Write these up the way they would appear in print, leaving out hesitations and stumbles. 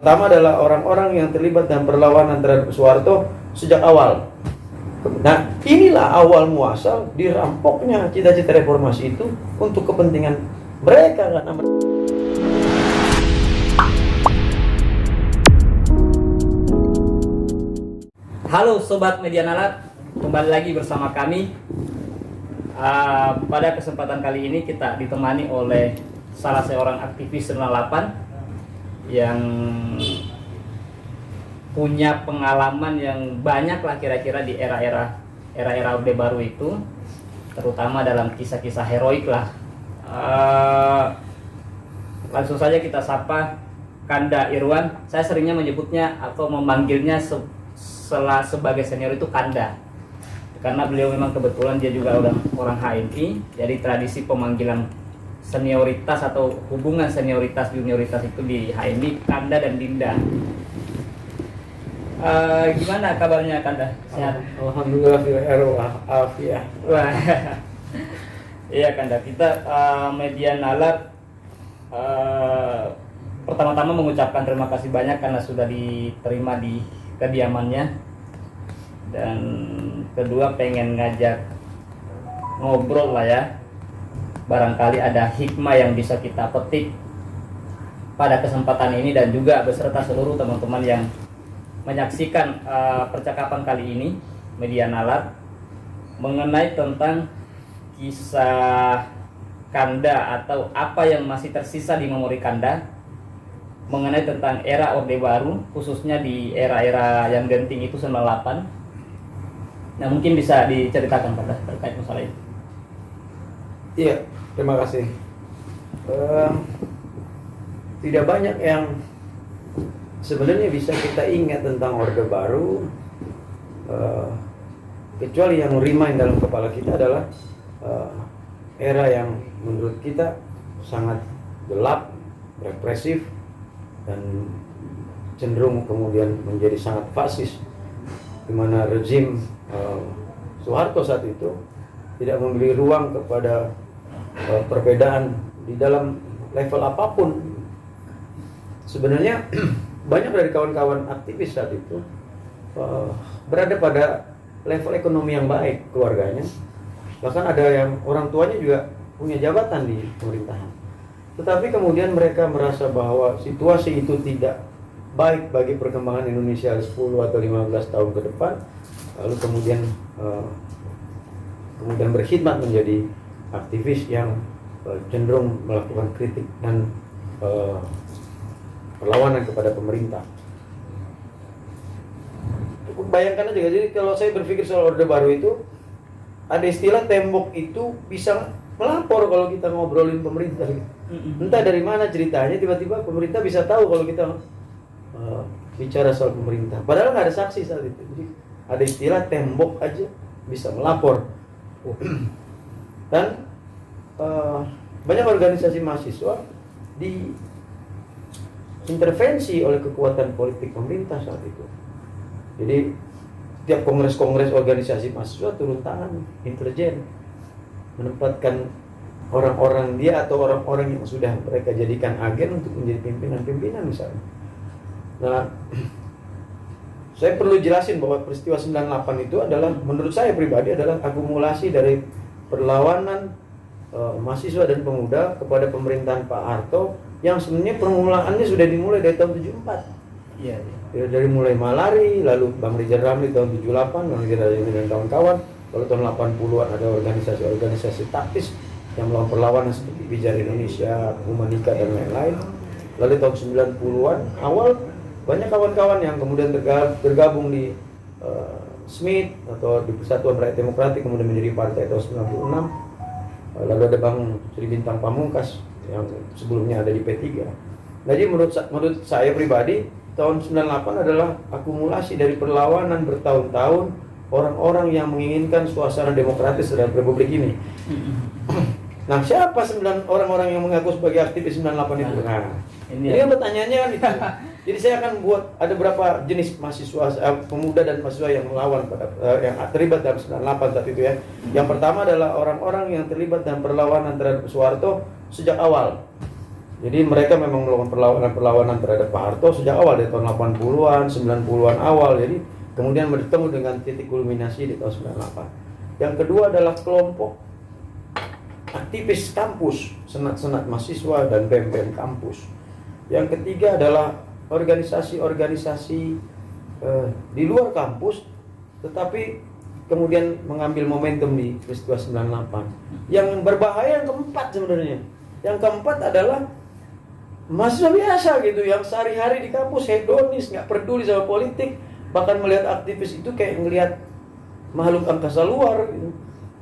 Pertama adalah orang-orang yang terlibat dalam perlawanan terhadap Soeharto sejak awal. Nah, inilah awal muasal dirampoknya cita-cita reformasi itu untuk kepentingan mereka kan. Halo Sobat Media Nalat, kembali lagi bersama kami. Pada kesempatan kali ini kita ditemani oleh salah seorang aktivis 98 yang punya pengalaman yang banyak lah kira-kira di era-era Orde Baru itu, terutama dalam kisah-kisah heroik lah. Langsung saja kita sapa Kanda Irwan. Saya seringnya menyebutnya atau memanggilnya sebagai senior itu Kanda, karena beliau memang kebetulan dia juga orang HMI. Jadi tradisi pemanggilan senioritas atau hubungan senioritas junioritas itu di HMI Kanda dan Dinda. Gimana kabarnya Kanda? Sehat? Alhamdulillah afiah. Wah. Iya Kanda, kita Media Nalat pertama-tama mengucapkan terima kasih banyak karena sudah diterima di kediamannya, dan kedua pengen ngajak ngobrol lah ya, barangkali ada hikmah yang bisa kita petik pada kesempatan ini, dan juga beserta seluruh teman-teman yang menyaksikan percakapan kali ini Media Nalat mengenai tentang kisah Kanda atau apa yang masih tersisa di memori Kanda mengenai tentang era Orde Baru, khususnya di era-era yang genting itu 98. Nah, mungkin bisa diceritakan Kanda terkait masalah itu. Iya, terima kasih. Tidak banyak yang sebenarnya bisa kita ingat tentang Orde Baru, kecuali yang remind dalam kepala kita adalah era yang menurut kita sangat gelap, represif, dan cenderung kemudian menjadi sangat fasis, di mana rezim Soeharto saat itu tidak memberi ruang kepada perbedaan di dalam level apapun. Sebenarnya banyak dari kawan-kawan aktivis saat itu berada pada level ekonomi yang baik keluarganya, bahkan ada yang orang tuanya juga punya jabatan di pemerintahan. Tetapi kemudian mereka merasa bahwa situasi itu tidak baik bagi perkembangan Indonesia 10 atau 15 tahun ke depan, lalu kemudian berkhidmat menjadi aktivis yang cenderung melakukan kritik dan perlawanan kepada pemerintah. Bayangkan aja, jadi kalau saya berpikir soal Orde Baru itu, ada istilah tembok itu bisa melapor kalau kita ngobrolin pemerintah. Entah dari mana ceritanya, tiba-tiba pemerintah bisa tahu kalau kita bicara soal pemerintah. Padahal nggak ada saksi saat itu. Jadi ada istilah tembok aja bisa melapor. Dan banyak organisasi mahasiswa diintervensi oleh kekuatan politik pemerintah saat itu. Jadi setiap kongres-kongres organisasi mahasiswa turun tangan intelijen, menempatkan orang-orang dia atau orang-orang yang sudah mereka jadikan agen untuk menjadi pimpinan-pimpinan misalnya. Nah, saya perlu jelasin bahwa peristiwa 98 itu adalah, menurut saya pribadi, adalah akumulasi dari perlawanan mahasiswa dan pemuda kepada pemerintahan Pak Harto, yang sebenarnya permulaannya sudah dimulai dari tahun 74. Iya. Dari mulai Malari, lalu Bang Rizal Ramli tahun 78, Bang Rizal Ramli dan kawan-kawan. Lalu tahun 80-an ada organisasi-organisasi taktis yang melakukan perlawanan seperti Pijar Indonesia, Humanika, dan lain-lain. Lalu tahun 90-an awal banyak kawan-kawan yang kemudian tergabung di SMIT atau di Persatuan Rakyat Demokratik, kemudian menjadi partai tahun 96. Lalu ada Bang Sri Bintang Pamungkas yang sebelumnya ada di P3. Jadi menurut saya pribadi, tahun 98 adalah akumulasi dari perlawanan bertahun-tahun orang-orang yang menginginkan suasana demokratis dalam Republik ini. Nah, siapa orang-orang yang mengaku sebagai aktivis 98 itu? Nah, ini kan pertanyaannya kan itu. Jadi saya akan buat ada berapa jenis mahasiswa, pemuda dan mahasiswa yang melawan yang terlibat dalam 98 saat itu ya. Yang pertama adalah orang-orang yang terlibat dalam perlawanan terhadap Soeharto sejak awal. Jadi mereka memang melakukan perlawanan terhadap Pak Harto sejak awal di tahun 80-an, 90-an awal. Jadi kemudian bertemu dengan titik kulminasi di tahun 98. Yang kedua adalah kelompok aktivis kampus, senat-senat mahasiswa dan BEM-BEM kampus. Yang ketiga adalah organisasi-organisasi di luar kampus, tetapi kemudian mengambil momentum di peristiwa 98. Yang berbahaya yang keempat sebenarnya. Yang keempat adalah mahasiswa biasa gitu, yang sehari-hari di kampus hedonis, nggak peduli sama politik, bahkan melihat aktivis itu kayak ngelihat makhluk angkasa luar gitu.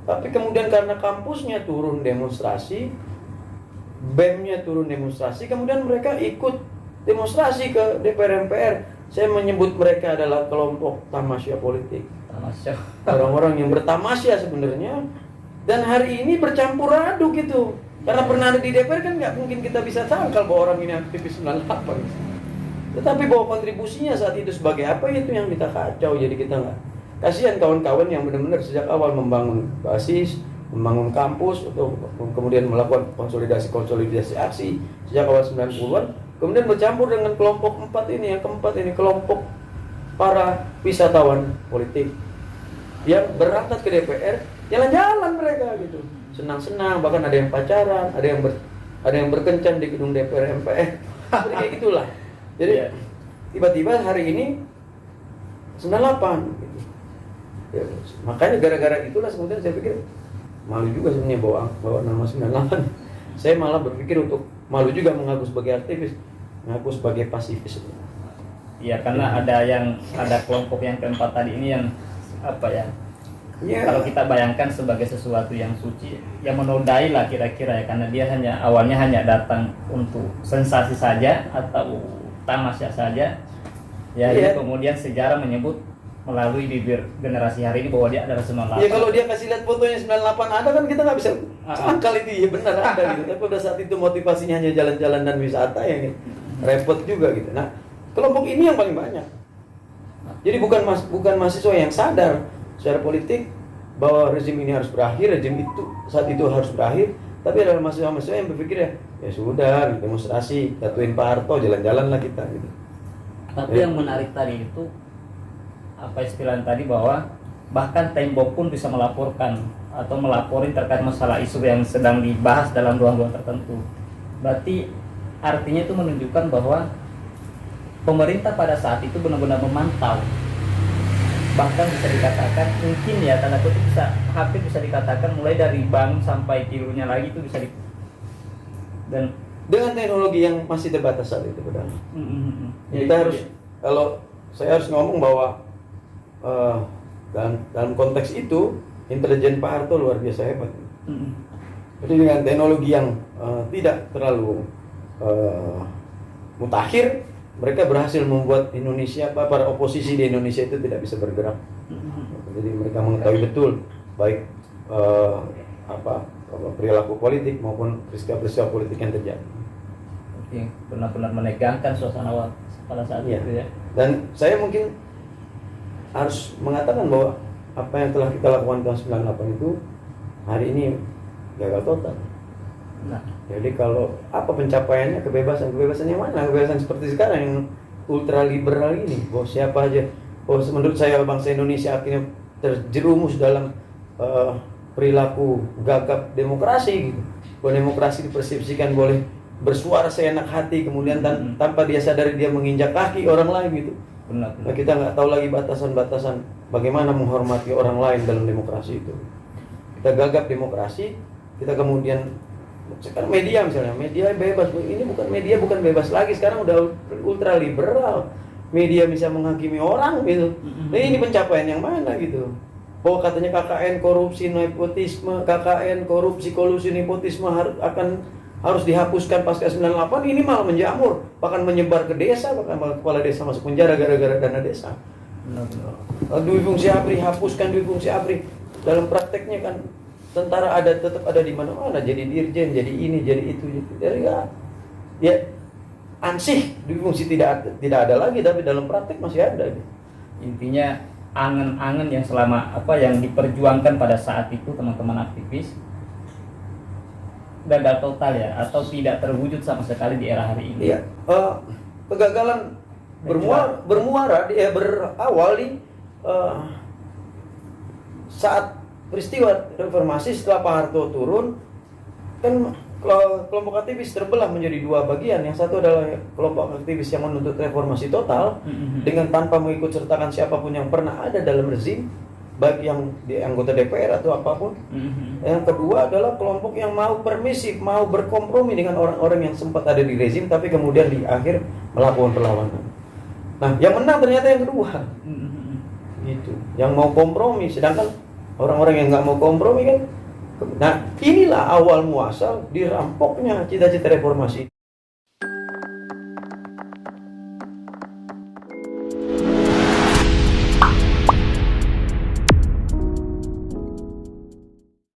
Tapi kemudian karena kampusnya turun demonstrasi, BEM-nya turun demonstrasi, kemudian mereka ikut demonstrasi ke DPR MPR. Saya menyebut mereka adalah kelompok tamasya politik. Tamasya. Orang-orang yang bertamasya sebenarnya. Dan hari ini bercampur aduk gitu. Karena pernah ada di DPR kan nggak mungkin kita bisa sangkal bahwa orang ini aktivis 98. Tetapi bahwa kontribusinya saat itu sebagai apa, itu yang kita kacau. Jadi kita nggak, kasihan kawan-kawan yang benar-benar sejak awal membangun basis, membangun kampus, atau kemudian melakukan konsolidasi aksi sejak awal 90-an, kemudian bercampur dengan kelompok ini. Yang keempat ini kelompok para wisatawan politik yang berangkat ke DPR, jalan-jalan mereka gitu, senang-senang, bahkan ada yang pacaran, ada yang berkencan di gedung DPR MPR. Jadi kayak gitulah. Jadi tiba-tiba hari ini 98 gitu. Ya, makanya gara-gara itulah kemudian saya pikir malu juga sebenarnya bawa nama 98. Saya malah berpikir untuk malu juga mengaku sebagai aktivis, mengaku sebagai pasifis. Iya, karena ada kelompok yang keempat tadi ini yang apa ya? Ya. Kalau kita bayangkan sebagai sesuatu yang suci, yang menodai lah kira-kira ya, karena dia awalnya hanya datang untuk sensasi saja atau tamasya saja. Ya, Iya. kemudian sejarah menyebut melalui bibir generasi hari ini bahwa dia adalah 98. Ya kalau dia kasih lihat fotonya 98 ada kan kita nggak bisa sangkal itu ya benar ada gitu. Tapi pada saat itu motivasinya hanya jalan-jalan dan wisata ya repot juga gitu. Nah, kelompok ini yang paling banyak. Jadi bukan mahasiswa yang sadar secara politik bahwa rezim ini harus berakhir, rezim itu saat itu harus berakhir, tapi ada mahasiswa-mahasiswa yang berpikir ya sudah demonstrasi, jatuhin Pak Harto, jalan-jalan lah kita gitu. Tapi yang menarik tadi itu apa istilahnya tadi, bahwa bahkan Tempo pun bisa melaporkan atau melaporin terkait masalah isu yang sedang dibahas dalam ruang-ruang tertentu. Berarti artinya itu menunjukkan bahwa pemerintah pada saat itu benar-benar memantau. Bahkan bisa dikatakan mungkin ya tanda kutip hampir bisa dikatakan mulai dari bank sampai tirunya lagi itu bisa dan dengan teknologi yang masih terbatas saat itu benar. Kita harus, kalau saya harus ngomong bahwa dalam konteks itu intelijen Pak Harto luar biasa hebat. Jadi dengan teknologi yang tidak terlalu mutakhir, mereka berhasil membuat Indonesia, para oposisi di Indonesia itu tidak bisa bergerak. Jadi mereka mengetahui betul baik perilaku politik maupun peristiwa-peristiwa politik yang terjadi. Oke, benar-benar menegangkan suasana pada saat itu ya. Dan saya mungkin harus mengatakan bahwa apa yang telah kita lakukan tahun 98 itu hari ini gagal total. Nah, jadi kalau apa pencapaiannya, kebebasan yang mana? Kebebasan seperti sekarang yang ultra liberal ini, bahwa siapa aja, menurut saya bangsa Indonesia akhirnya terjerumus dalam perilaku gagap demokrasi gitu. Bahwa demokrasi dipersepsikan boleh bersuara seenak hati, kemudian tanpa dia sadari dia menginjak kaki orang lain gitu. benar. Nah, kita nggak tahu lagi batasan-batasan bagaimana menghormati orang lain dalam demokrasi itu. Kita gagap demokrasi, kita kemudian sekarang media misalnya, media bebas, ini bukan bebas lagi, sekarang udah ultra liberal. Media bisa menghakimi orang gitu. Nah, ini pencapaian yang mana gitu? Bahwa katanya KKN korupsi nepotisme, KKN korupsi kolusi nepotisme harus dihapuskan pasca 98, ini malah menjamur, bahkan menyebar ke desa, bahkan kepala desa masuk penjara gara-gara dana desa. Dui fungsi ABRI, hapuskan dui fungsi ABRI. Dalam prakteknya kan tentara tetap ada di mana-mana, jadi dirjen, jadi ini, jadi itu. Jadi ya ansih dui fungsi tidak ada lagi, tapi dalam praktek masih ada. Intinya angan-angan yang selama yang diperjuangkan pada saat itu teman-teman aktivis gagal total ya, atau tidak terwujud sama sekali di era hari ini? Iya, kegagalan berawal di saat peristiwa reformasi. Setelah Pak Harto turun, kan kelompok aktivis terbelah menjadi dua bagian. Yang satu adalah kelompok aktivis yang menuntut reformasi total dengan tanpa mengikut sertakan siapapun yang pernah ada dalam rezim, baik yang di anggota DPR atau apapun. Yang kedua adalah kelompok yang mau permisif, mau berkompromi dengan orang-orang yang sempat ada di rezim tapi kemudian di akhir melakukan perlawanan. Nah, yang menang ternyata yang kedua. Gitu. Yang mau kompromi, sedangkan orang-orang yang nggak mau kompromi kan. Nah, inilah awal muasal dirampoknya cita-cita reformasi.